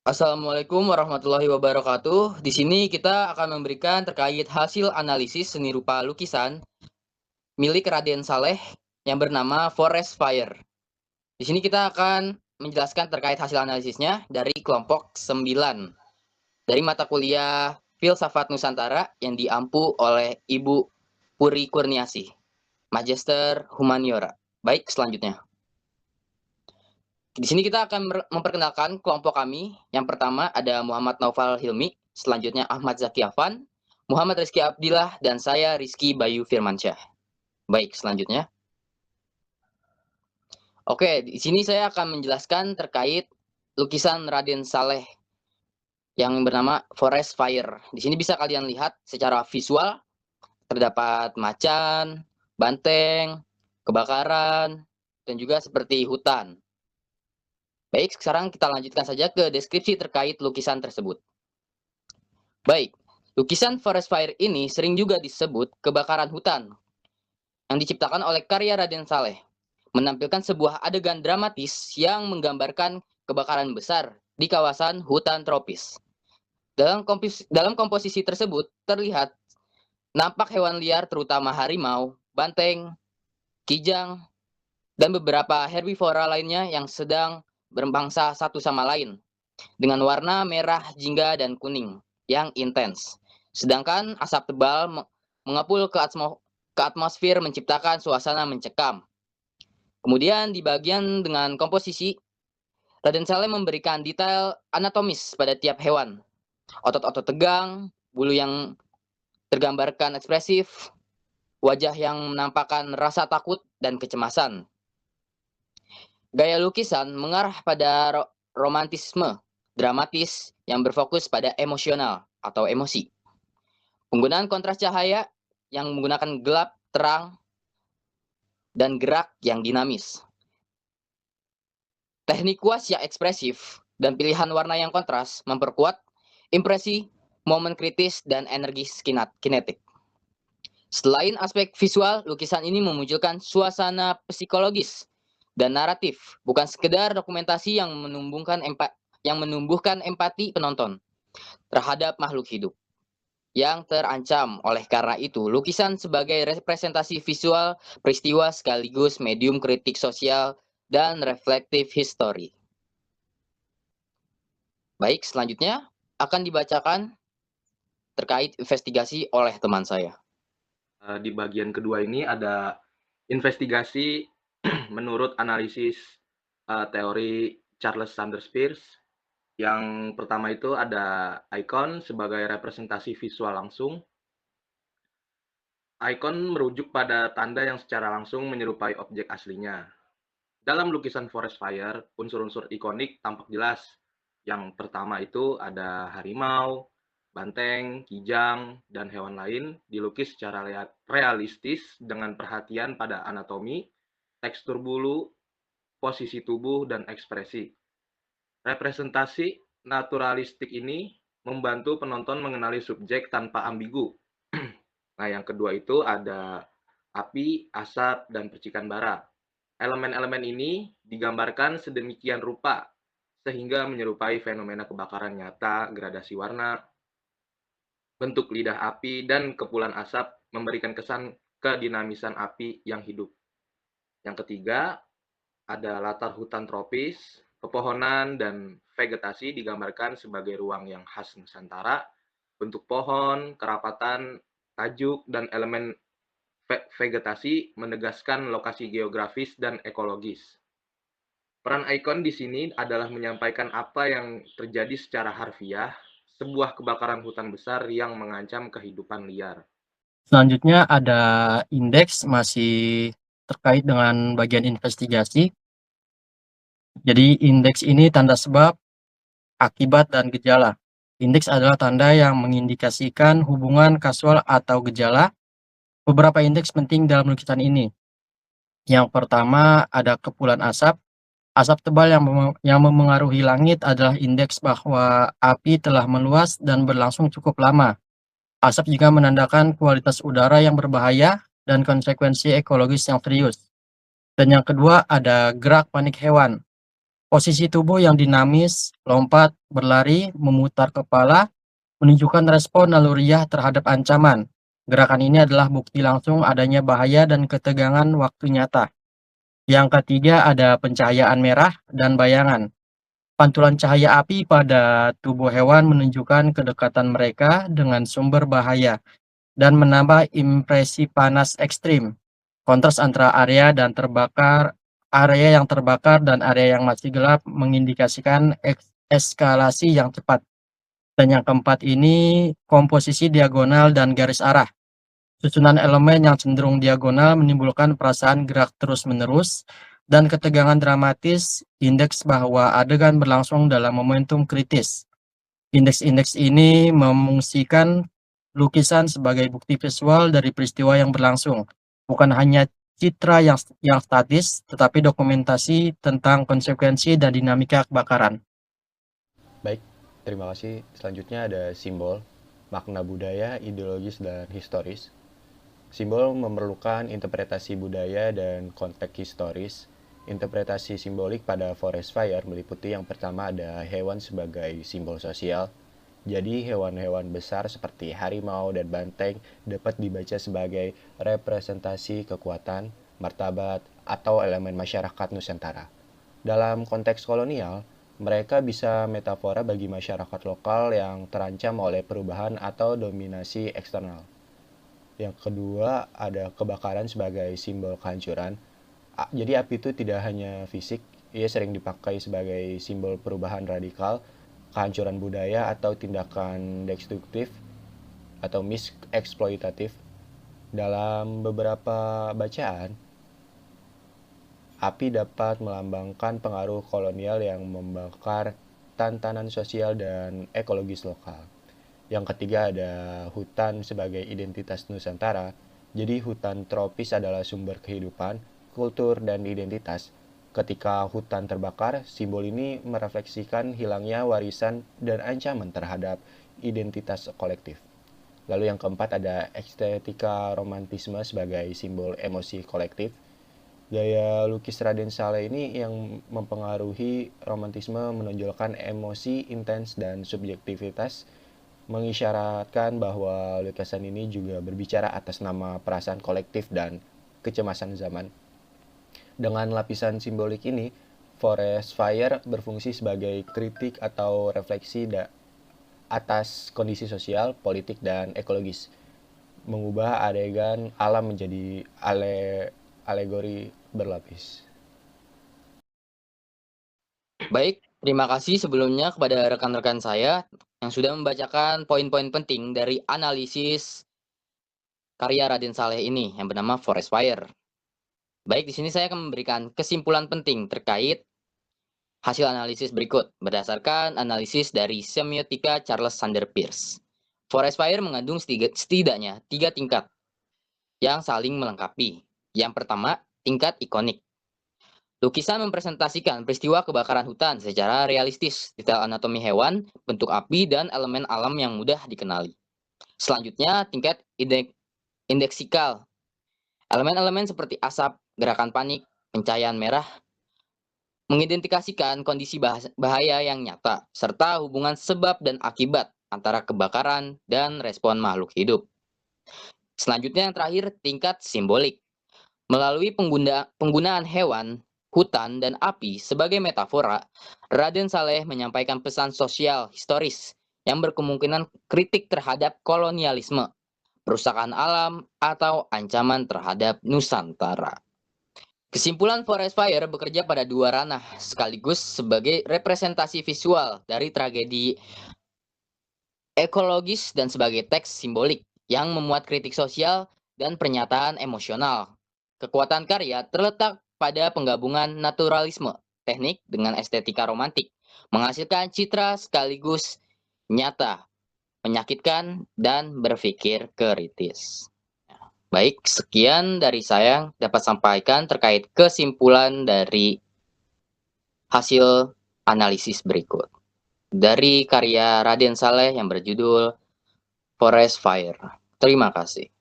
Assalamualaikum warahmatullahi wabarakatuh. Di sini kita akan memberikan terkait hasil analisis seni rupa lukisan milik Raden Saleh yang bernama Forest Fire. Di sini kita akan menjelaskan terkait hasil analisisnya dari kelompok 9 dari mata kuliah Filsafat Nusantara yang diampu oleh Ibu Puri Kurniasih, Magister Humaniora. Baik, selanjutnya. Di sini kita akan memperkenalkan kelompok kami. Yang pertama ada Muhammad Naufal Hilmi, selanjutnya Ahmad Zaki Afan, Muhammad Rizky Abdillah, dan saya Rizky Bayu Firmansyah. Baik, selanjutnya. Oke, di sini saya akan menjelaskan terkait lukisan Raden Saleh yang bernama Forest Fire. Di sini bisa kalian lihat secara visual, terdapat macan, banteng, kebakaran, dan juga seperti hutan. Baik, sekarang kita lanjutkan saja ke deskripsi terkait lukisan tersebut. Baik, lukisan Forest Fire ini sering juga disebut kebakaran hutan yang diciptakan oleh karya Raden Saleh, menampilkan sebuah adegan dramatis yang menggambarkan kebakaran besar di kawasan hutan tropis. Dalam komposisi tersebut terlihat nampak hewan liar terutama harimau, banteng, kijang, dan beberapa herbivora lainnya yang sedang berbangsa satu sama lain dengan warna merah, jingga, dan kuning yang intens. Sedangkan asap tebal mengepul ke atmosfer menciptakan suasana mencekam. Kemudian di bagian dengan komposisi, Raden Saleh memberikan detail anatomis pada tiap hewan. Otot-otot tegang, bulu yang tergambarkan ekspresif, wajah yang menampakkan rasa takut dan kecemasan. Gaya lukisan mengarah pada romantisme, dramatis yang berfokus pada emosional atau emosi. Penggunaan kontras cahaya yang menggunakan gelap, terang, dan gerak yang dinamis. Teknik kuas yang ekspresif dan pilihan warna yang kontras memperkuat impresi, momen kritis, dan energi kinetik. Selain aspek visual, lukisan ini memunculkan suasana psikologis dan naratif, bukan sekedar dokumentasi yang menumbuhkan empati penonton terhadap makhluk hidup yang terancam. Oleh karena itu, lukisan sebagai representasi visual peristiwa sekaligus medium kritik sosial dan reflektif histori. Baik, selanjutnya akan dibacakan terkait investigasi oleh teman saya. Di bagian kedua ini ada investigasi menurut analisis teori Charles Sanders Peirce. Yang pertama itu ada icon sebagai representasi visual langsung. Icon merujuk pada tanda yang secara langsung menyerupai objek aslinya. Dalam lukisan Forest Fire, unsur-unsur ikonik tampak jelas. Yang pertama itu ada harimau, banteng, kijang, dan hewan lain dilukis secara realistis dengan perhatian pada anatomi, tekstur bulu, posisi tubuh, dan ekspresi. Representasi naturalistik ini membantu penonton mengenali subjek tanpa ambigu. Nah, yang kedua itu ada api, asap, dan percikan bara. Elemen-elemen ini digambarkan sedemikian rupa sehingga menyerupai fenomena kebakaran nyata, gradasi warna, bentuk lidah api, dan kepulan asap memberikan kesan kedinamisan api yang hidup. Yang ketiga, ada latar hutan tropis, pepohonan, dan vegetasi digambarkan sebagai ruang yang khas Nusantara, bentuk pohon, kerapatan, tajuk, dan elemen vegetasi menegaskan lokasi geografis dan ekologis. Peran ikon di sini adalah menyampaikan apa yang terjadi secara harfiah, sebuah kebakaran hutan besar yang mengancam kehidupan liar. Selanjutnya ada indeks masih terkait dengan bagian investigasi. Jadi indeks ini tanda sebab, akibat, dan gejala. Indeks adalah tanda yang mengindikasikan hubungan kasual atau gejala. Beberapa indeks penting dalam lukisan ini. Yang pertama ada kepulan asap. Asap tebal yang memengaruhi langit adalah indeks bahwa api telah meluas dan berlangsung cukup lama. Asap juga menandakan kualitas udara yang berbahaya dan konsekuensi ekologis yang serius. Dan yang kedua ada gerak panik hewan. Posisi tubuh yang dinamis, lompat, berlari, memutar kepala, menunjukkan respon naluriah terhadap ancaman. Gerakan ini adalah bukti langsung adanya bahaya dan ketegangan waktu nyata. Yang ketiga ada pencahayaan merah dan bayangan. Pantulan cahaya api pada tubuh hewan menunjukkan kedekatan mereka dengan sumber bahaya dan menambah impresi panas ekstrim. Kontras antara area yang terbakar dan area yang masih gelap mengindikasikan eskalasi yang cepat. Dan yang keempat ini komposisi diagonal dan garis arah. Susunan elemen yang cenderung diagonal menimbulkan perasaan gerak terus-menerus dan ketegangan dramatis, indeks bahwa adegan berlangsung dalam momentum kritis. Indeks-indeks ini memungsikan lukisan sebagai bukti visual dari peristiwa yang berlangsung, bukan hanya citra yang statis, tetapi dokumentasi tentang konsekuensi dan dinamika kebakaran. Baik, terima kasih. Selanjutnya ada simbol, makna budaya, ideologis, dan historis. Simbol memerlukan interpretasi budaya dan konteks historis. Interpretasi simbolik pada forest fire meliputi yang pertama ada hewan sebagai simbol sosial. Jadi hewan-hewan besar seperti harimau dan banteng dapat dibaca sebagai representasi kekuatan, martabat, atau elemen masyarakat Nusantara. Dalam konteks kolonial, mereka bisa metafora bagi masyarakat lokal yang terancam oleh perubahan atau dominasi eksternal. Yang kedua, ada kebakaran sebagai simbol kehancuran. Jadi api itu tidak hanya fisik, ia sering dipakai sebagai simbol perubahan radikal, kehancuran budaya atau tindakan destruktif atau miseksploitatif. Dalam beberapa bacaan, api dapat melambangkan pengaruh kolonial yang membakar tantangan sosial dan ekologis lokal. Yang ketiga ada hutan sebagai identitas Nusantara. Jadi hutan tropis adalah sumber kehidupan, kultur, dan identitas. Ketika hutan terbakar, simbol ini merefleksikan hilangnya warisan dan ancaman terhadap identitas kolektif. Lalu yang keempat ada estetika romantisme sebagai simbol emosi kolektif. Gaya lukis Raden Saleh ini yang mempengaruhi romantisme menonjolkan emosi intens dan subjektivitas, mengisyaratkan bahwa lukisan ini juga berbicara atas nama perasaan kolektif dan kecemasan zaman. Dengan lapisan simbolik ini, forest fire berfungsi sebagai kritik atau refleksi atas kondisi sosial, politik, dan ekologis, mengubah adegan alam menjadi alegori berlapis. Baik, terima kasih sebelumnya kepada rekan-rekan saya yang sudah membacakan poin-poin penting dari analisis karya Raden Saleh ini yang bernama Forest Fire. Baik, di sini saya akan memberikan kesimpulan penting terkait hasil analisis berikut berdasarkan analisis dari semiotika Charles Sanders Peirce. Forest Fire mengandung setidaknya 3 tingkat yang saling melengkapi. Yang pertama, tingkat ikonik. Lukisan mempresentasikan peristiwa kebakaran hutan secara realistis, detail anatomi hewan, bentuk api, dan elemen alam yang mudah dikenali. Selanjutnya, tingkat indeksikal. Elemen-elemen seperti asap, gerakan panik, pencahayaan merah, mengidentifikasikan kondisi bahaya yang nyata, serta hubungan sebab dan akibat antara kebakaran dan respon makhluk hidup. Selanjutnya yang terakhir, tingkat simbolik. Melalui penggunaan hewan, hutan, dan api sebagai metafora, Raden Saleh menyampaikan pesan sosial historis yang berkemungkinan kritik terhadap kolonialisme, perusakan alam, atau ancaman terhadap Nusantara. Kesimpulan Forest Fire bekerja pada 2 ranah, sekaligus sebagai representasi visual dari tragedi ekologis dan sebagai teks simbolik yang memuat kritik sosial dan pernyataan emosional. Kekuatan karya terletak pada penggabungan naturalisme, teknik dengan estetika romantik, menghasilkan citra sekaligus nyata, menyakitkan, dan berpikir kritis. Baik, sekian dari saya dapat sampaikan terkait kesimpulan dari hasil analisis berikut. Dari karya Raden Saleh yang berjudul Forest Fire. Terima kasih.